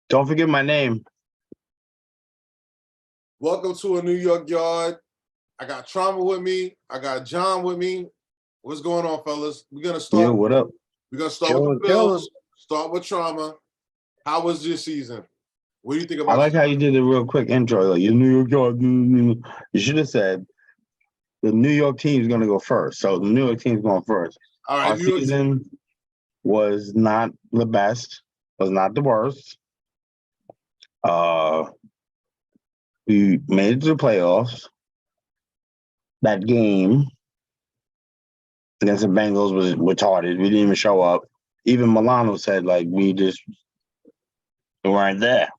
Don't forget my name. Welcome to a New York Yard. I got Trauma with me. I got John with me. What's going on, fellas? We're gonna start. Yeah, what up? We're gonna start with the Bills. Start with Trauma. How was your season? What do you think about? I like how you did a real quick intro. Like your New York Yard. You should have said the New York team's going to go first. So the New York team's going first. All right, our season was not the best. Was not the worst. We made it to the playoffs. That game against the Bengals was retarded. We didn't even show up. Even Milano said, like, we just weren't there.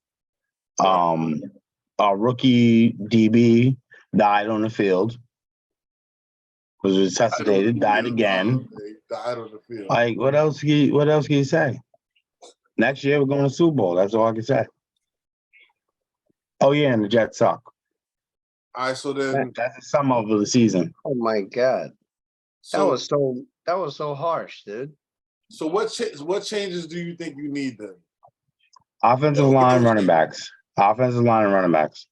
Our rookie DB died on the field. Was resuscitated, died again. Died on the field. Like, what else can you say? Next year we're going to Super Bowl. That's all I can say. Oh yeah, and the Jets suck. All right, so then that's the sum of the season. Oh my God, that was so harsh, dude. So what changes do you think you need then? Offensive line, running backs. Offensive line and running backs.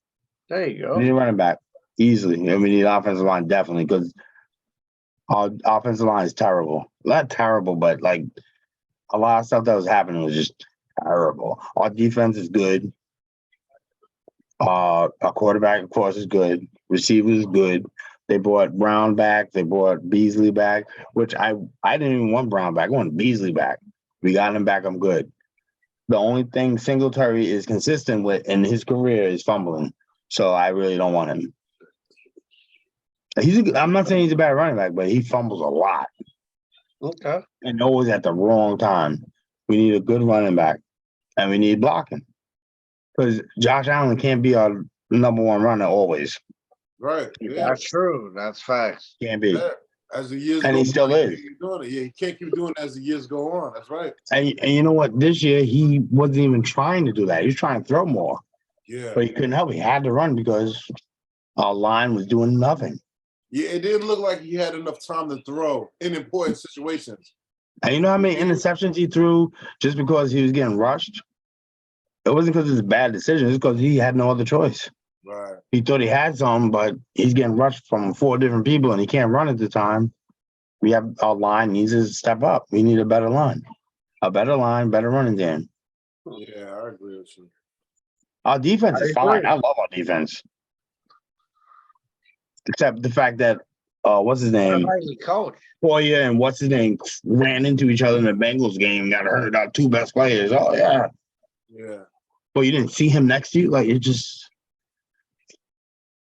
There you go. We need a running back easily, and we need offensive line definitely because our offensive line is terrible. Not terrible, but like a lot of stuff that was happening was just terrible. Our defense is good. Our quarterback, of course, is good. Receivers is good. They brought Brown back. They brought Beasley back, which I didn't even want Brown back. I wanted Beasley back. We got him back. I'm good. The only thing Singletary is consistent with in his career is fumbling. So I really don't want him. I'm not saying he's a bad running back, but he fumbles a lot. Okay. And always at the wrong time. We need a good running back. And we need blocking. Because Josh Allen can't be our number one runner always. Right. Yeah. That's true. That's facts. Can't be. Yeah. As the years and go he still on, is. Yeah, he can't keep doing it as the years go on. That's right. And you know what? This year, he wasn't even trying to do that. He was trying to throw more. Yeah. But he couldn't help it. He had to run because our line was doing nothing. Yeah, it didn't look like he had enough time to throw in important situations. And you know how many interceptions he threw just because he was getting rushed? It wasn't because it was a bad decision. It's because he had no other choice. Right. He thought he had some, but he's getting rushed from 4 different people and he can't run at the time. We have our line needs to step up. We need a better line. A better line, better running game. Yeah, I agree with you. Our defense is fine. I love our defense. Except the fact that what's his name? Coach. Poyer and what's his name ran into each other in the Bengals game, got hurt. Our 2 best players. Oh yeah. Yeah. Well, you didn't see him next to you? Like it just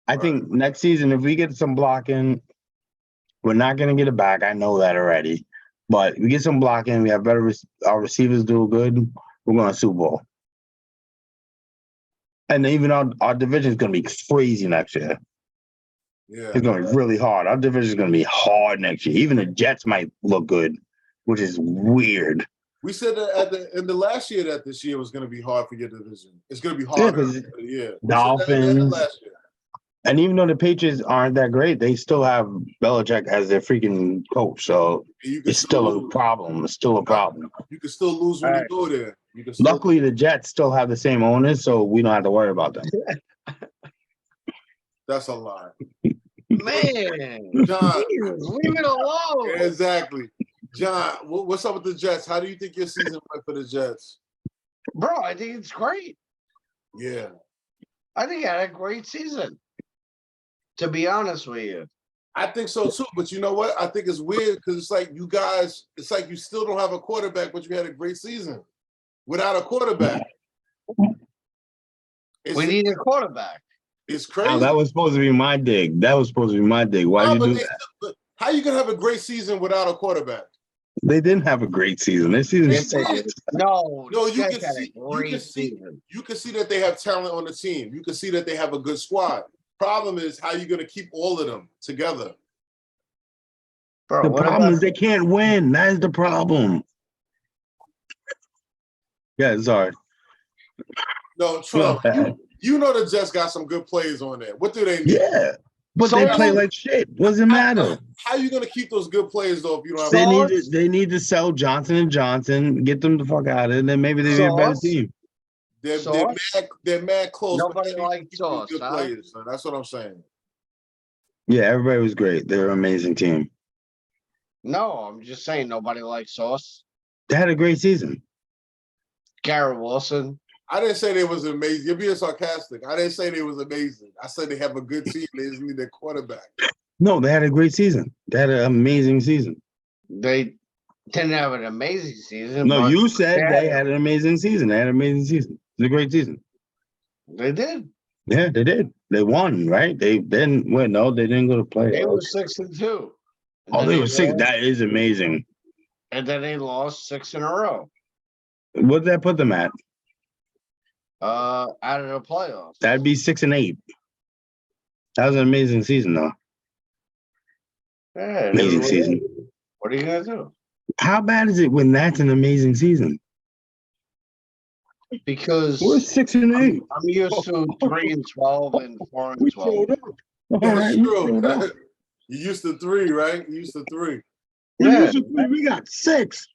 I think next season, if we get some blocking, we're not gonna get it back. I know that already. But we get some blocking, we have better our receivers do good, we're going to Super Bowl. And even our division is gonna be crazy next year. Yeah. It's gonna be really hard. Our division is gonna be hard next year. Even the Jets might look good, which is weird. We said that in the last year that this year was going to be hard for your division. It's going to be harder. Yeah. Dolphins. And even though the Patriots aren't that great, they still have Belichick as their freaking coach. So it's still a problem. It's still a problem. You can still lose when you go there. Luckily, the Jets still have the same owners, so we don't have to worry about them. That's a lie. Man. John. Leave it alone. Exactly. John, what's up with the Jets? How do you think your season went for the Jets? Bro, I think it's great. Yeah. I think I had a great season. To be honest with you. I think so too. But you know what? I think it's weird because it's like you guys, it's like you still don't have a quarterback, but you had a great season without a quarterback. We need a quarterback. It's crazy. Oh, that was supposed to be my dig. Why you do that? How you gonna have a great season without a quarterback? They didn't have a great season. Their season No, you can see that they have talent on the team. You can see that they have a good squad. Problem is, how you gonna keep all of them together? Bro, the problem is they can't win. That is the problem. Yeah, sorry. No, Trump, you know the Jets got some good players on there. What do they need? Yeah. But they play like shit. Doesn't matter. How are you going to keep those good players though if you don't have? They need to sell Johnson & Johnson, get them the fuck out of it, and then maybe they'll be a better team. Sauce? They're mad close. but Nobody they liked keep Sauce, good huh? players. So that's what I'm saying. Yeah, everybody was great. They're an amazing team. No, I'm just saying nobody likes Sauce. They had a great season. Garrett Wilson. I didn't say they was amazing. You're being sarcastic. I didn't say they was amazing. I said they have a good team. They just need their quarterback. No, they had a great season. They had an amazing season. They didn't have an amazing season. No, but you said they had had an amazing season. They had an amazing season. It's a great season. They did. Yeah, they did. They won, right? They didn't win. No, they didn't go to They were playoffs. 6-2. And Oh, then they were six. lost- That is amazing. And then they lost 6 in a row. What did that put them at? Out of the playoffs. That'd be 6-8. That was an amazing season, though. Yeah, Amazing season. What are you gonna do? How bad is it when that's an amazing season? Because We're 6-8. I'm used to 3-12 and 4-12. We showed up. All That's right, we true. showed up. You used to 3, right? You used to 3. Yeah. We got 6.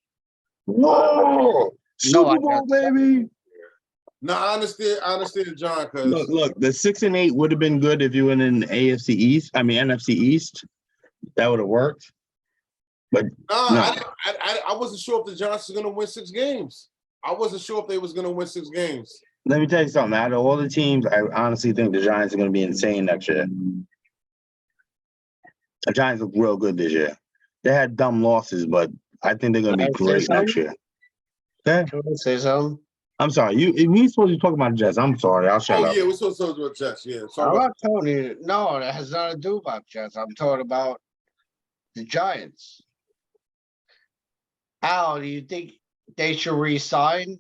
Whoa! No, I Super Bowl, got baby. No, I understand, John, because Look, the 6-8 would have been good if you went in AFC East. I mean NFC East. That would have worked. No. I wasn't sure if the Giants were going to win 6 games. I wasn't sure if they was going to win 6 games. Let me tell you something. Out of all the teams, I honestly think the Giants are going to be insane next year. The Giants look real good this year. They had dumb losses, but I think they're going to be Can I say great next something? year. Yeah. Can I say something? I'm sorry. We supposed to talk about the Jets. I'm sorry. I'll shut Oh up. yeah, we're supposed to talk about Jets. Yeah, I'm sorry. not telling you. No, that has nothing to do about Jets. I'm talking about the Giants. How do you think they should re-sign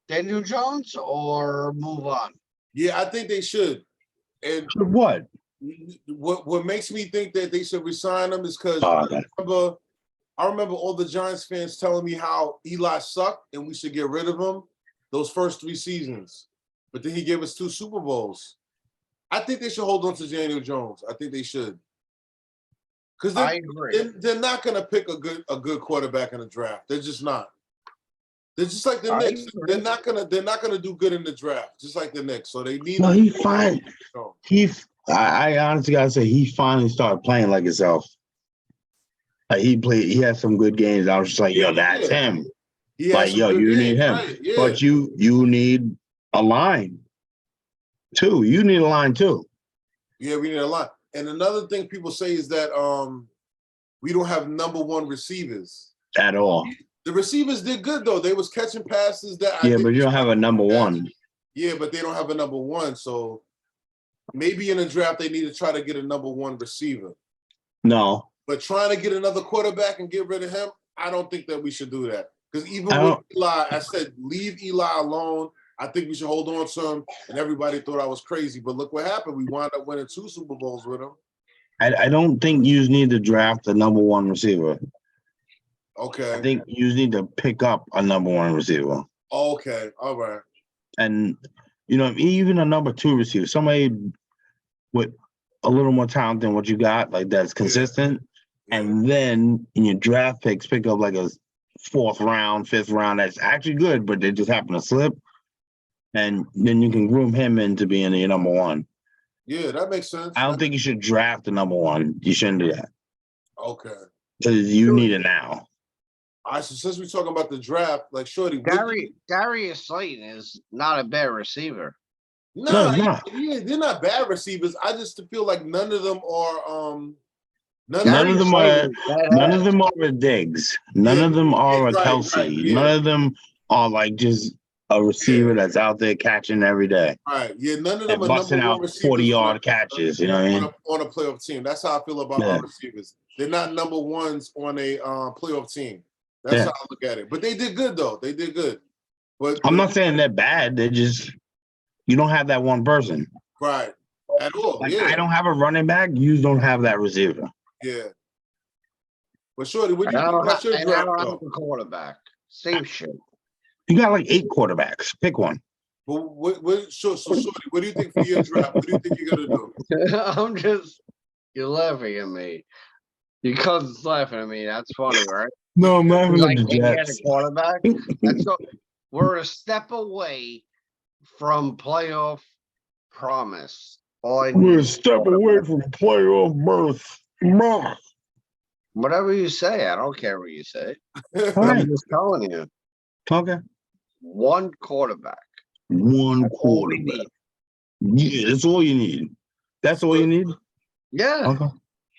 Daniel Jones or move on? Yeah, I think they should. And For what? what makes me think that they should resign him is because Okay. I remember all the Giants fans telling me how Eli sucked and we should get rid of him those first 3 seasons. But then he gave us 2 Super Bowls. I think they should hold on to Daniel Jones. I think they should. Because I agree. they're not going to pick a good quarterback in the draft. They're just not. They're just like the I Knicks. agree. They're not gonna do good in the draft, just like the Knicks. So they need. Well, he fine. Jones. I honestly gotta say he finally started playing like himself. Like he had some good games. I was just like, yo, that's Yeah. him. He has Like, some yo, good you need games, him. right, yeah. But you need a line too. You need a line too. Yeah, we need a lot. And another thing people say is that we don't have number 1 receivers. At all. The receivers did good though. They was catching passes that. Yeah, but you don't have a number 1. Yeah, but they don't have a number 1. So maybe in the draft they need to try to get a number 1 receiver. No. But trying to get another quarterback and get rid of him, I don't think that we should do that. Because even I with don't- Eli, I said leave Eli alone. I think we should hold on to him. And everybody thought I was crazy. But look what happened. We wound up winning 2 Super Bowls with him. I don't think you need to draft a number 1 receiver. Okay. I think you need to pick up a number 1 receiver. Okay. All right. And even a number 2 receiver, somebody with a little more talent than what you got, like that's consistent. And then in your draft picks, pick up like a 4th round, 5th round that's actually good, but they just happen to slip. And then you can groom him into being your number 1. Yeah, that makes sense. I don't think you should draft the number 1. You shouldn't do that Okay. because you need it now. All right, so since we're talking about the draft, like Shorty, Darius Slayton is not a bad receiver. No, it's not. Yeah, they're not bad receivers. I just feel like none of them are None of them are a Diggs. None of them are a Kelsey. Right, yeah. None of them are like just a receiver that's out there catching every day Right. Yeah, none of and them are busting number out 1 receivers 40-yard catches. You know what I mean? on a playoff team. That's how I feel about our receivers. They're not number 1s on a playoff team. That's how I look at it. But they did good though. They did good. But I'm not saying they're bad. They're just you don't have that one person. Right. At all. Like, yeah. I don't have a running back. You don't have that receiver. Yeah. But Shorty, what do you I think don't about your have draft a though? quarterback. Same shit. You got like 8 quarterbacks. Pick one. But so Shorty, what do you think for your draft? What do you think you're gonna do? You're laughing at me. Your cousin's laughing at me. That's funny, right? No, I'm laughing Like at the he had a Jets. quarterback. We're a step away from playoff promise. All I We're need a is step away from playoff berth. Bruh. whatever you say. I don't care what you say. All I'm right. just telling you. Okay. One quarterback. One That's all we quarterback. need. Yeah, that's all you need. That's all you need. Yeah, Okay.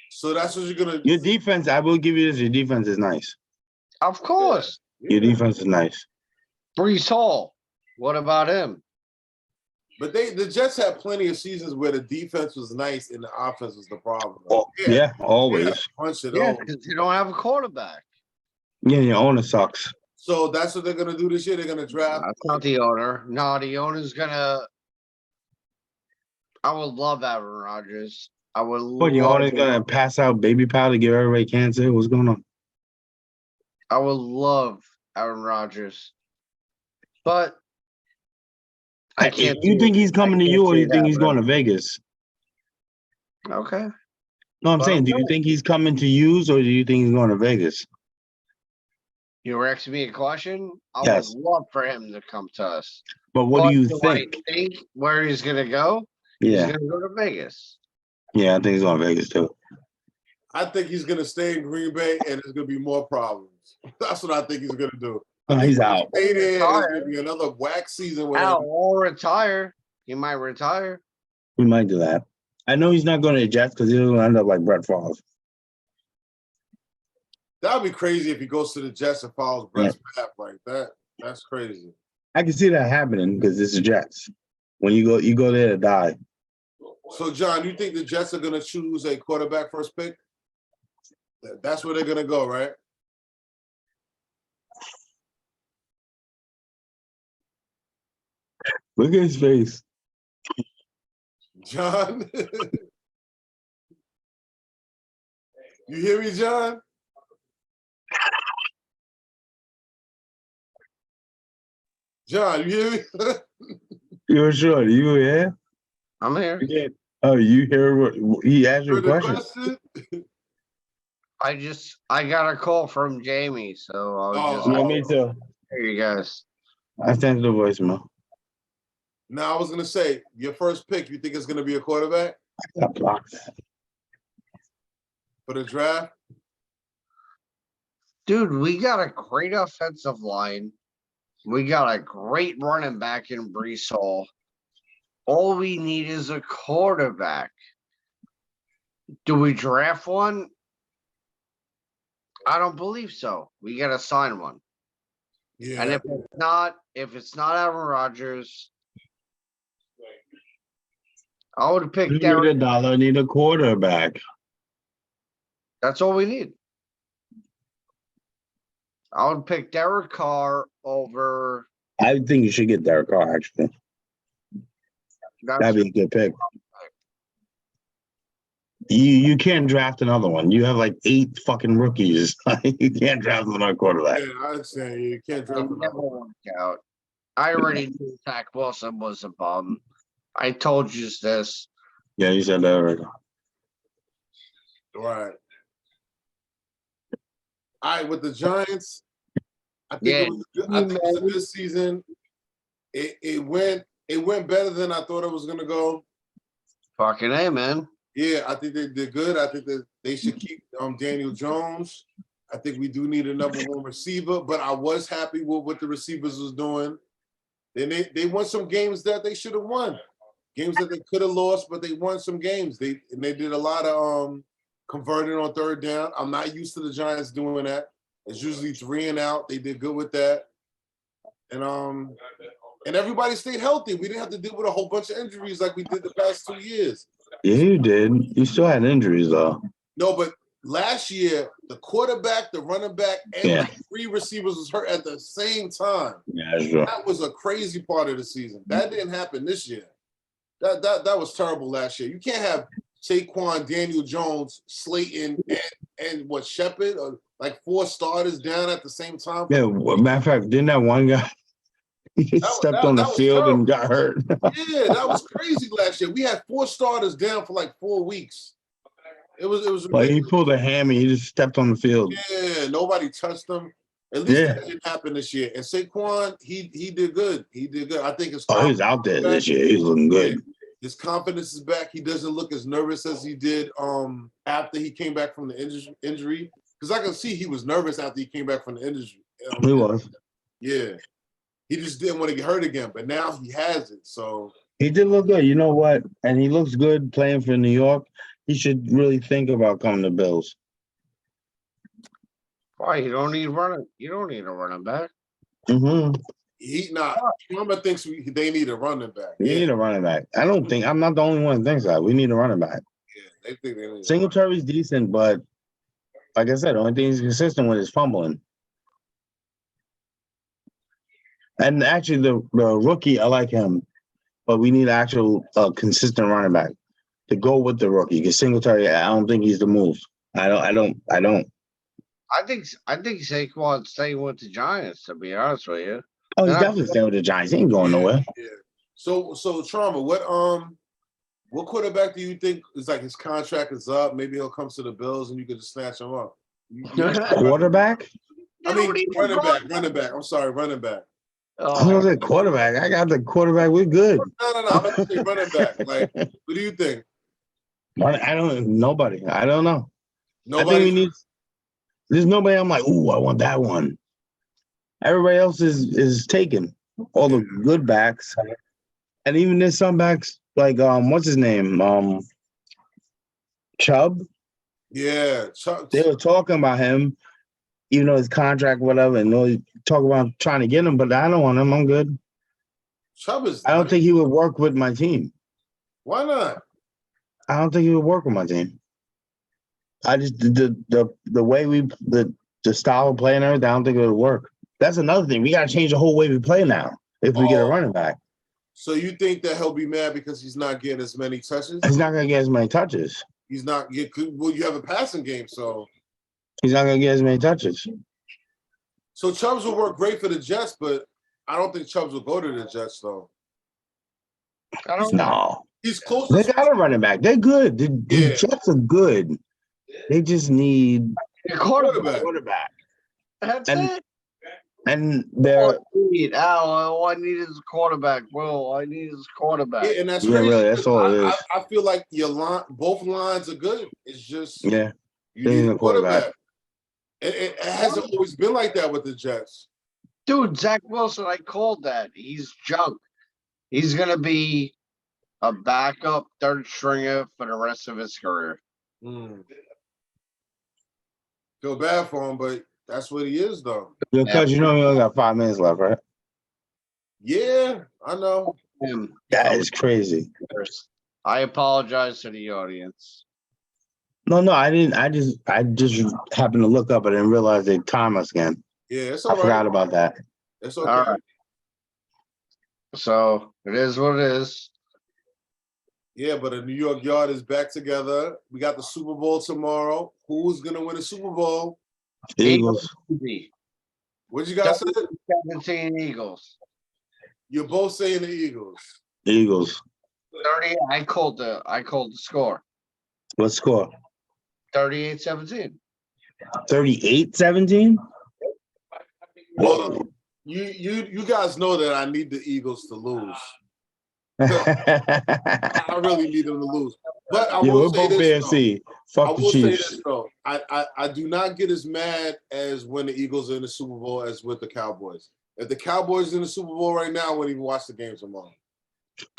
So that's what you're gonna. Your defense, I will give you this. Your defense is nice. of course. Your defense is nice. Brees Hall. What about him? But the Jets had plenty of seasons where the defense was nice and the offense was the problem. Oh, yeah, always. Punch it Yeah, over. because you don't have a quarterback. Yeah, your owner sucks. So that's what they're gonna do this year. They're gonna draft. That's not the owner. No, the owner's gonna. I would love Aaron Rodgers. I would. But your love owner's him. gonna pass out baby powder, give everybody cancer. What's going on? I would love Aaron Rodgers, but I can't. You think he's coming to can't you, or see you it think he's going to happening. Vegas? Okay. No, I'm Well, saying, do you no. think he's coming to use, or do you think he's going to Vegas? You were asking me a question. I Yes. would love for him to come to us. But what But do you do think? I think where he's gonna go? He's Yeah, gonna go to Vegas. yeah, I think he's going to Vegas too. I think he's gonna stay in Green Bay, and there's gonna be more problems. That's what I think he's gonna do. I No, think he's out. Stay there. It's Retire. gonna be another whack season. Where Out or retire. He might retire. We might do that. I know he's not going to the Jets because he'll end up like Brett Favre. that would be crazy if he goes to the Jets and follows Brett's path like that. That's crazy. I can see that happening because it's the Jets. When you go there to die. So, John, you think the Jets are gonna choose a quarterback first pick? That's where they're gonna go, right? Look at his face. John, you hear me, John? John, you hear me? You're sure? You here? I'm here. Oh, you hear what he asked you a Heard the question? I got a call from Jamie, so I'll just Yeah, me too. hear you guys. I sent the voicemail. Now, I was gonna say, your first pick, you think it's gonna be a quarterback Got blocked. for the draft? Dude, we got a great offensive line. We got a great running back in Brees Hall. All we need is a quarterback. Do we draft one? I don't believe so. We gotta sign one. Yeah. And if it's not Aaron Rodgers, I would pick You need Derek. a dollar, need a quarterback. That's all we need. I would pick Derek Carr over. I think you should get Derek Carr, actually. That'd be a good pick. You can't draft another one. You have like 8 fucking rookies. You can't draft another quarterback. Yeah, I understand. You can't It draft never another. worked out. I already knew Zach Wilson was a bum. I told you this. Yeah, you said that already. Right. All right, with the Giants, I think Yeah, it was a good season. It went better than I thought it was gonna go. Fucking A, man. Yeah, I think they did good. I think that they should keep Daniel Jones. I think we do need a number 1 receiver, but I was happy with what the receivers was doing. Then they won some games that they should have won. Games that they could have lost, but they won some games. They did a lot of converting on 3rd down. I'm not used to the Giants doing that. It's usually 3 and out. They did good with that. And everybody stayed healthy. We didn't have to deal with a whole bunch of injuries like we did the past 2 years. Yeah, you did. You still had injuries, though. No, but last year, the quarterback, the running back, and Yeah. like 3 receivers was hurt at the same time. Yeah, that's true. That was a crazy part of the season. That didn't happen this year. That was terrible last year. You can't have Saquon, Daniel Jones, Slayton, and what, Shepard, or like 4 starters down at the same time. Yeah, matter of fact, didn't that one guy he just stepped on the that was field terrible. and got hurt? Yeah, that was crazy last year. We had 4 starters down for like 4 weeks. It was Like he ridiculous. pulled a hammy, he just stepped on the field. Yeah, nobody touched them. At least Yeah. that didn't happen this year. And Saquon, he did good. He did good. I think his Oh, he's out there this year. He's looking good. His confidence is back. He doesn't look as nervous as he did after he came back from the injury. Because I can see he was nervous after he came back from the injury. He was. Yeah. He just didn't want to get hurt again, but now he has it. So He did look good. You know what? And he looks good playing for New York. He should really think about coming to Bills. Why you don't need running? You don't need a running back. Mm-hmm. he not. Mama thinks they need a running back. We need a running back. I'm not the only one that thinks that. We need a running back. Yeah, they think they need. Singletary's decent, but like I said, the only thing he's consistent with is fumbling. And actually, the rookie, I like him, but we need actual consistent running back to go with the rookie. Because Singletary, I don't think he's the move. I don't. I think Saquon's staying with the Giants, to be honest with you. Oh, he's Yeah. definitely staying with the Giants. He ain't going nowhere. Yeah. So Trauma, what quarterback do you think is like his contract is up? Maybe he'll come to the Bills and you could just snatch him up. Quarterback? I mean, running back. I'm sorry, running back. I was a quarterback. I got the quarterback. We're good. No. I'm not saying running back. Like, what do you think? Nobody. I don't know. I think we Nobody. need. There's nobody. I'm like, ooh, I want that one. Everybody else is taken. All the good backs, and even there's some backs like what's his name? Chubb. Yeah, Chuck. They were talking about him, even though his contract, whatever, and they talk about trying to get him, but I don't want him. I'm good. Chubb is. I don't think he would work with my team. Why not? I don't think he would work with my team. I just the way the style of play and everything, I don't think it would work. That's another thing. We gotta change the whole way we play now if we get a running back. So you think that he'll be mad because he's not getting as many touches? He's not gonna get as many touches. He's not get. Well, you have a passing game, so He's not gonna get as many touches. Chubbs will work great for the Jets, but I don't think Chubbs will go to the Jets though. I don't know. No. He's close. They got a running back. They're good. The Yeah. Jets are good. They just need Your a quarterback. quarterback. That's And- it. And they're All I need is a quarterback. Will I need is a quarterback. Yeah, and that's Yeah, crazy. really, that's all it is. I feel like both lines are good. It's just yeah. you they need need a a quarterback. quarterback. It hasn't always been like that with the Jets. Dude, Zach Wilson, I called that. He's junk. He's gonna be a backup third stringer for the rest of his career. Feel bad for him, but that's what he is, though. Because you know we only got 5 minutes left, right? Yeah, I know. That is crazy. I apologize to the audience. No, I didn't. I just happened to look up. I didn't realize they time us again. Yeah, it's I all right. forgot about that. It's okay. All right. So it is what it is. Yeah, but the New York Yard is back together. We got the Super Bowl tomorrow. Who's gonna win the Super Bowl? Eagles. What you guys say? 17 Eagles. You're both saying the Eagles. Eagles. 30. I called the score. What score? 38-17. 38-17? Well, you guys know that I need the Eagles to lose. I really need them to lose. But I Yeah, will we're say both this, though. AFC. I Fuck the will say Chiefs. this though. I do not get as mad as when the Eagles are in the Super Bowl as with the Cowboys. If the Cowboys in the Super Bowl right now, I wouldn't even watch the game tomorrow.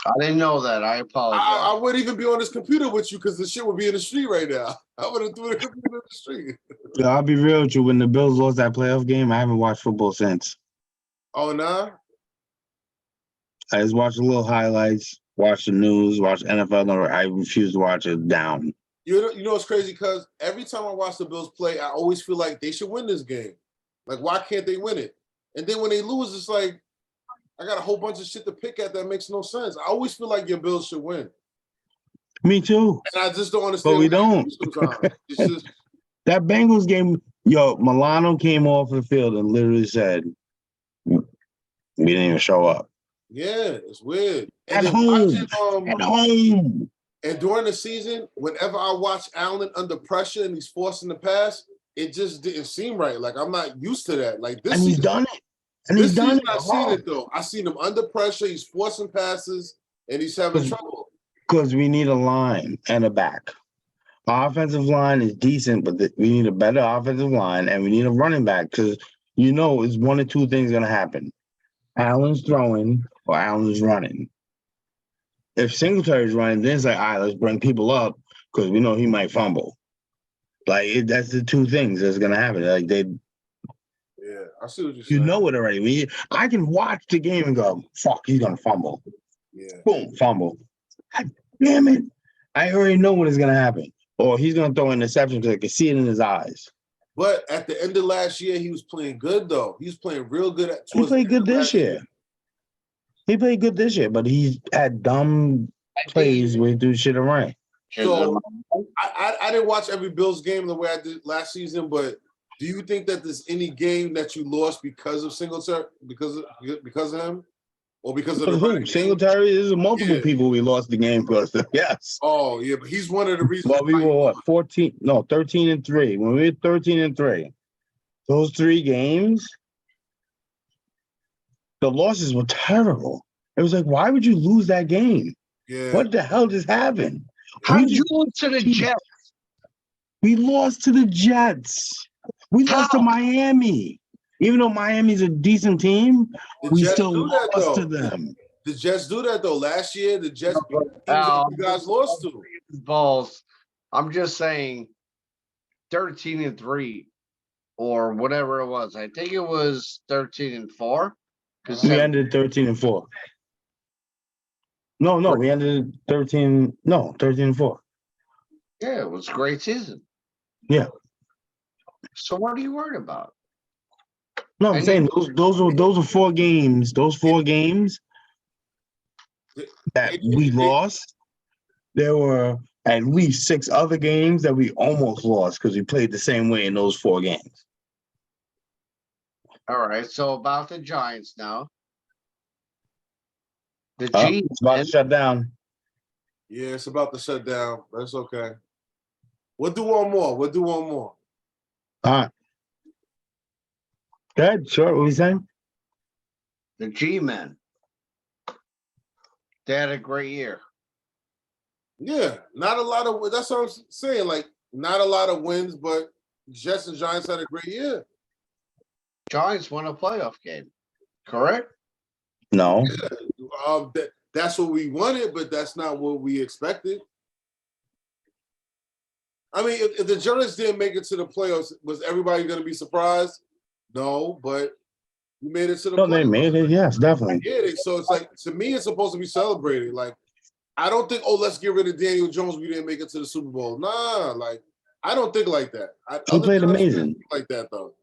I didn't know that. I apologize. I wouldn't even be on this computer with you because the shit would be in the street right now. I would have threw the computer in the street. Yeah, I'll be real with you. When the Bills lost that playoff game, I haven't watched football since. Oh, nah? I just watched a little highlights, watch the news, watch NFL. I refuse to watch it down. You know what's crazy? Because every time I watch the Bills play, I always feel like they should win this game. Like, why can't they win it? And then when they lose, it's like, I got a whole bunch of shit to pick at that makes no sense. I always feel like your Bills should win. Me too. And I just don't understand. But we why they don't. lose sometimes. It's just, That Bengals game, Milano came off the field and literally said, we didn't even show up. yeah, it's weird. At then home. watching, At home. and during the season, whenever I watch Allen under pressure and he's forcing the pass, it just didn't seem right. Like I'm not used to that. Like this And he's season, done it. And this he's done season it. I seen it though. I seen him under pressure. He's forcing passes and he's having trouble. Because we need a line and a back. Our offensive line is decent, but we need a better offensive line and we need a running back because it's one or two things going to happen. Allen's throwing or Allen's running. If Singletary's running, then it's like, all right, let's bring people up because we know he might fumble. That's the two things that's going to happen. Yeah, I see what you're saying. You know it already. I can watch the game and go, fuck, he's going to fumble. Yeah. Boom, fumble. God damn it. I already know what is going to happen. Or he's going to throw an interception because I can see it in his eyes. But at the end of last year, he was playing good, though. He was playing real good. He played good this year. He played good this year, but he's had dumb plays where he do shit around. So I didn't watch every Bills game the way I did last season, but do you think that there's any game that you lost because of Singletary, because of him? Or because of the running game? Singletary, there's multiple people we lost the game because of. Yes. Oh, yeah, but he's one of the reasons. Well, we were 13-3. When we were 13-3, those 3 games, the losses were terrible. It was like, why would you lose that game? Yeah. What the hell just happened? How did you lose to the Jets? We lost to the Jets. We lost to Miami. Even though Miami's a decent team, we still lost to them. The Jets do that, though. Last year, the Jets beat the teams that you guys lost to. Balls. I'm just saying 13-3 or whatever it was. I think it was 13-4. We ended 13-4. No, we ended 13-4. Yeah, it was a great season. Yeah. So what are you worried about? No, I'm saying those are 4 games. Those 4 games that we lost, there were at least 6 other games that we almost lost because we played the same way in those 4 games. All right, so about the Giants now. The G It's about to shut down. Yeah, it's about to shut down. That's okay. We'll do one more. All right. Go ahead, sure. What are you saying? The G-men. They had a great year. Yeah, not a lot of. That's what I'm saying. Like, not a lot of wins, but Jets and Giants had a great year. Giants won a playoff game, correct? No. Yeah, that's what we wanted, but that's not what we expected. I mean, if the Giants didn't make it to the playoffs, was everybody going to be surprised? No, but we made it to the playoffs. They made it. Yes, definitely. Yeah, so it's like, to me, it's supposed to be celebrated. Like, I don't think, let's get rid of Daniel Jones. We didn't make it to the Super Bowl. Nah, like, I don't think like that. He played amazing. Like that, though.